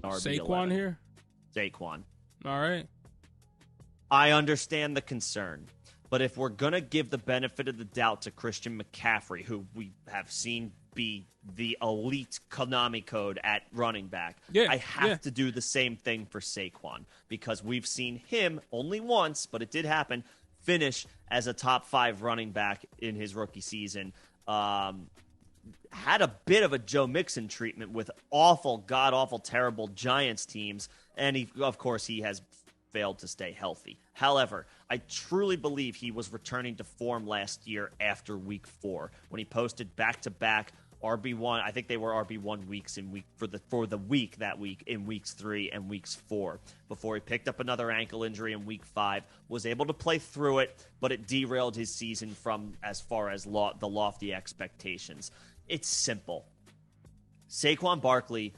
RB11. Saquon here? Saquon. All right. I understand the concern, but if we're going to give the benefit of the doubt to Christian McCaffrey, who we have seen be the elite Konami code at running back, I have to do the same thing for Saquon, because we've seen him only once, but it did happen, finish as a top 5 running back in his rookie season. Had a bit of a Joe Mixon treatment with awful, god-awful, terrible Giants teams, and of course he has failed to stay healthy. However, I truly believe he was returning to form last year after week 4 when he posted back-to-back RB1. I think they were RB1 weeks for the week that week in weeks 3 and weeks 4 before he picked up another ankle injury in week 5, was able to play through it, but it derailed his season from as far as the lofty expectations. It's simple. Saquon Barkley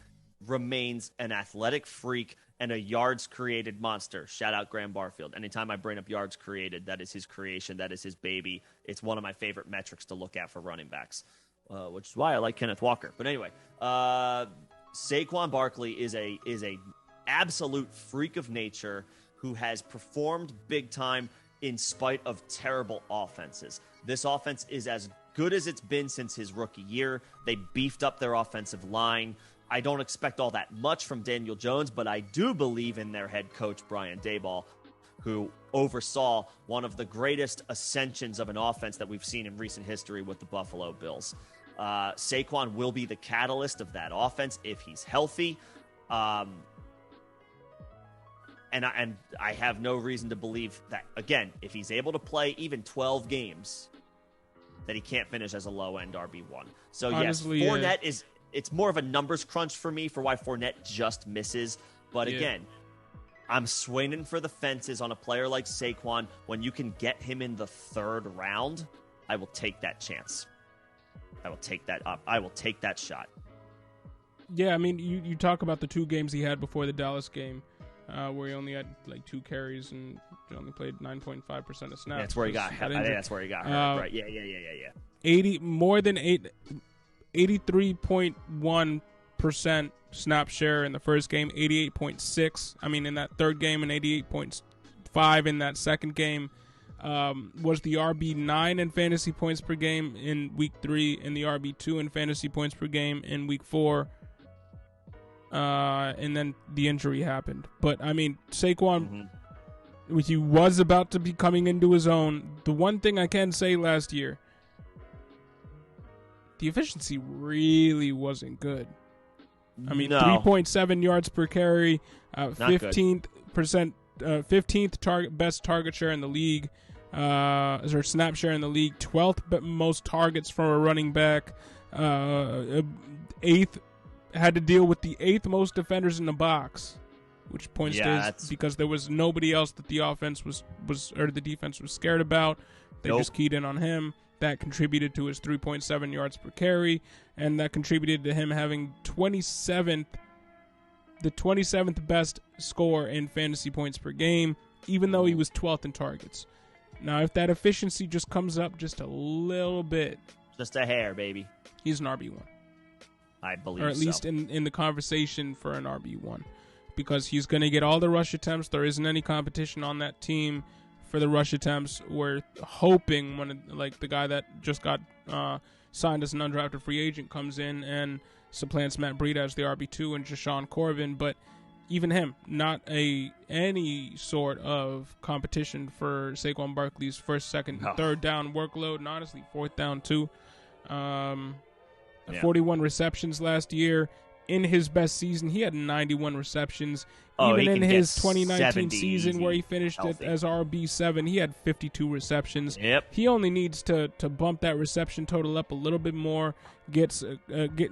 remains an athletic freak and a yards created monster. Shout out Graham Barfield. Anytime I bring up yards created, that is his creation. That is his baby. It's one of my favorite metrics to look at for running backs, which is why I like Kenneth Walker. But anyway, Saquon Barkley is a absolute freak of nature who has performed big time in spite of terrible offenses. This offense is as good as it's been since his rookie year. They beefed up their offensive line. I don't expect all that much from Daniel Jones, but I do believe in their head coach, Brian Daboll, who oversaw one of the greatest ascensions of an offense that we've seen in recent history with the Buffalo Bills. Saquon will be the catalyst of that offense if he's healthy. And I have no reason to believe that, again, if he's able to play even 12 games, that he can't finish as a low-end RB1. So, honestly, yes, Fournette it's more of a numbers crunch for me for why Fournette just misses. But again, I'm swinging for the fences on a player like Saquon. When you can get him in the 3rd round, I will take that chance. I will take that up. I will take that shot. Yeah, I mean, you talk about the 2 games he had before the Dallas game, where he only had like 2 carries and only played 9.5% of snaps. Yeah, that's where he got hurt. I think that's where he got hurt. Right? Yeah. More than 83.1% snap share in the first game, 88.6. I mean, in that 3rd game, and 88.5 in that 2nd game. Was the RB9 in fantasy points per game in week 3, and the RB2 in fantasy points per game in week 4. And then the injury happened. But I mean, Saquon, he was about to be coming into his own. The one thing I can say last year, the efficiency really wasn't good. I mean, 3.7 yards per carry, 15th best target share in the league, or snap share in the league, 12th most targets from a running back, 8th, had to deal with the 8th most defenders in the box, which points to because there was nobody else that the offense was or the defense was scared about. They just keyed in on him. That contributed to his 3.7 yards per carry, and that contributed to him having the 27th best score in fantasy points per game, even though he was 12th in targets. Now, if that efficiency just comes up just a little bit, just a hair, baby, he's an RB1. I believe so. Or at least in the conversation for an RB1, because he's going to get all the rush attempts. There isn't any competition on that team for the rush attempts. We're hoping the guy that just got signed as an undrafted free agent comes in and supplants Matt Breida as the RB2 and Jashawn Corbin, but even him, not any sort of competition for Saquon Barkley's 1st, 2nd, and 3rd down workload, and honestly 4th down too. 41 receptions last year. In his best season, he had 91 receptions. Even in his 2019 season where he finished as RB7, he had 52 receptions. Yep. He only needs to bump that reception total up a little bit more, get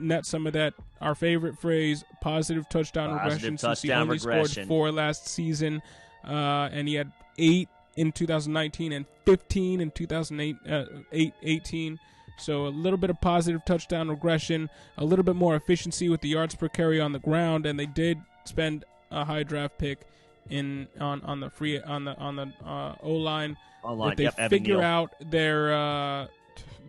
net some of that, our favorite phrase, positive touchdown regression, since he only scored 4 last season. And he had 8 in 2019 and 15 in 2018. So a little bit of positive touchdown regression, a little bit more efficiency with the yards per carry on the ground, and they did spend a high draft pick on the O line. If they figure out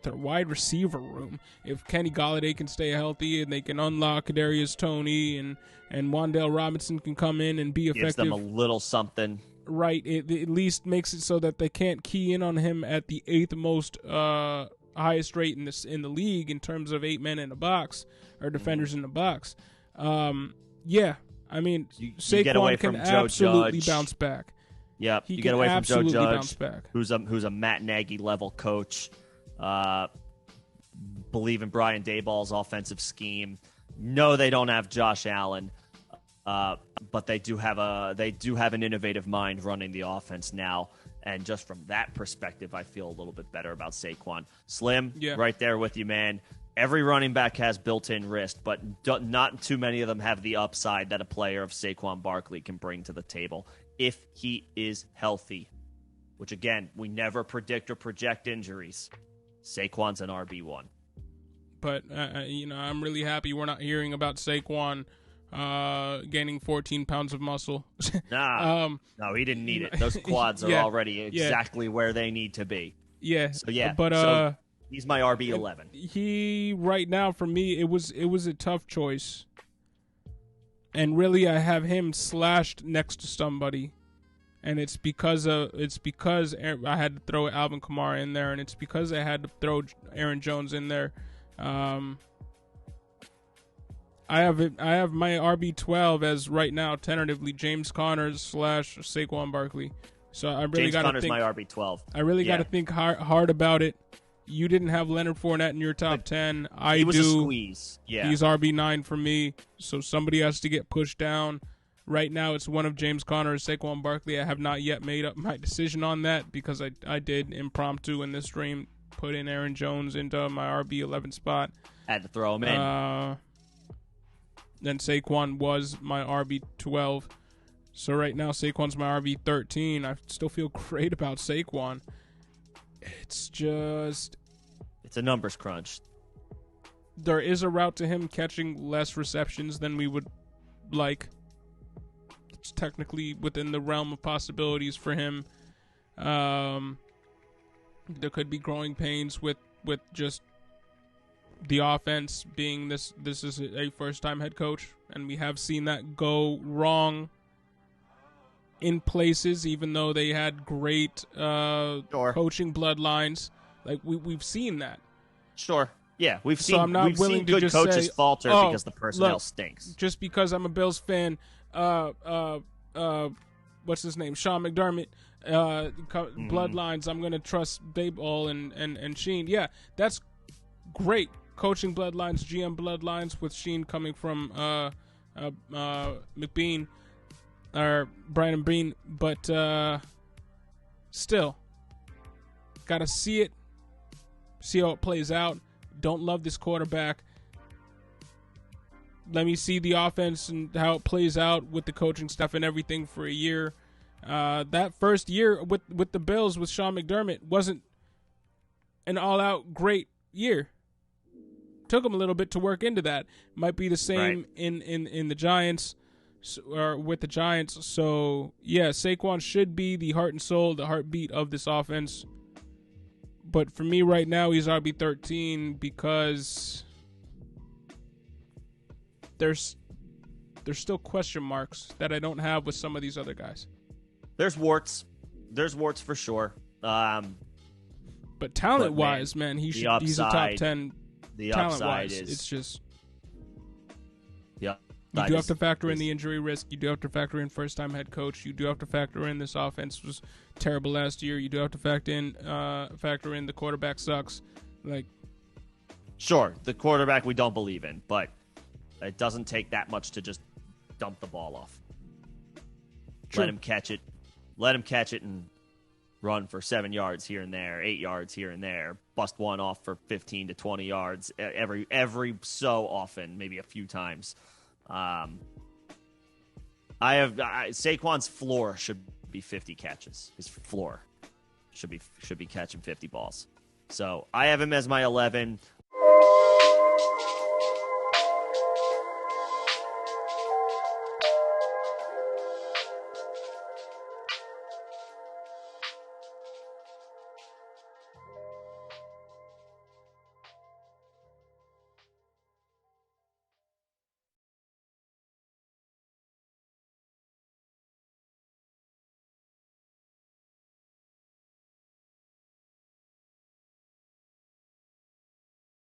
their wide receiver room. If Kenny Golladay can stay healthy and they can unlock Kadarius Toney and Wan'Dale Robinson can come in and be effective, gives them a little something. Right, it at least makes it so that they can't key in on him at the 8th most highest rate in the league in terms of 8 men in the box or defenders in the box. Yeah, I mean, Saquon can absolutely bounce back. Yep, you get away from Joe Judge, who's a Matt Nagy level coach. Believe in Brian Daboll's offensive scheme. No, they don't have Josh Allen, but they do have an innovative mind running the offense now. And just from that perspective, I feel a little bit better about Saquon. Slim, right there with you, man. Every running back has built-in risk, but not too many of them have the upside that a player of Saquon Barkley can bring to the table if he is healthy, which, again, we never predict or project injuries. Saquon's an RB1. But, I'm really happy we're not hearing about Saquon gaining 14 pounds of muscle. No, he didn't need it. Those quads are already exactly where they need to be. Yeah. So, yeah. But, so he's my RB11. He, right now, for me, it was a tough choice. And really, I have him slashed next to somebody, and it's because I had to throw Alvin Kamara in there, and it's because I had to throw Aaron Jones in there. I have my RB12 as right now tentatively James Conner / Saquon Barkley. So I really got to think. James Conner's my RB12. I really got to think hard about it. You didn't have Leonard Fournette in your top 10. He was a squeeze. Yeah. He's RB9 for me, so somebody has to get pushed down. Right now, it's one of James Conner or Saquon Barkley. I have not yet made up my decision on that because I did impromptu in this stream put in Aaron Jones into my RB11 spot. Had to throw him in. Then Saquon was my RB12. So right now, Saquon's my RB13. I still feel great about Saquon. It's a numbers crunch. There is a route to him catching less receptions than we would like. It's technically within the realm of possibilities for him. There could be growing pains with just the offense being this is a first-time head coach, and we have seen that go wrong in places, even though they had great coaching bloodlines. Like we've seen that. Sure. Yeah, we've seen. So I'm not willing to good just coaches say, falter because the personnel stinks. Just because I'm a Bills fan, what's his name? Sean McDermott. Bloodlines. I'm gonna trust Daboll and Sheen. Yeah, that's great. Coaching bloodlines, GM bloodlines with Sheen coming from McBean. Or Brandon Bean, but still, gotta see how it plays out. Don't love this quarterback. Let me see the offense and how it plays out with the coaching stuff and everything for a year. That first year with the Bills with Sean McDermott wasn't an all-out great year. Took him a little bit to work into that. Might be the same in the Giants. Or with the Giants. So, yeah, Saquon should be the heart and soul, the heartbeat of this offense. But for me right now, he's RB13 because there's still question marks that I don't have with some of these other guys. There's warts. There's warts for sure. But talent-wise, man, he's a top 10 talent-wise. It's just... Yeah. You do have to factor in the injury risk. You do have to factor in first-time head coach. You do have to factor in this offense was terrible last year. You do have to factor in the quarterback sucks. Sure, the quarterback we don't believe in, but it doesn't take that much to just dump the ball off. True. Let him catch it and run for 7 yards here and there, 8 yards here and there, bust one off for 15 to 20 yards every so often, maybe a few times. Saquon's floor should be 50 catches. His floor should be catching 50 balls. So I have him as my 11.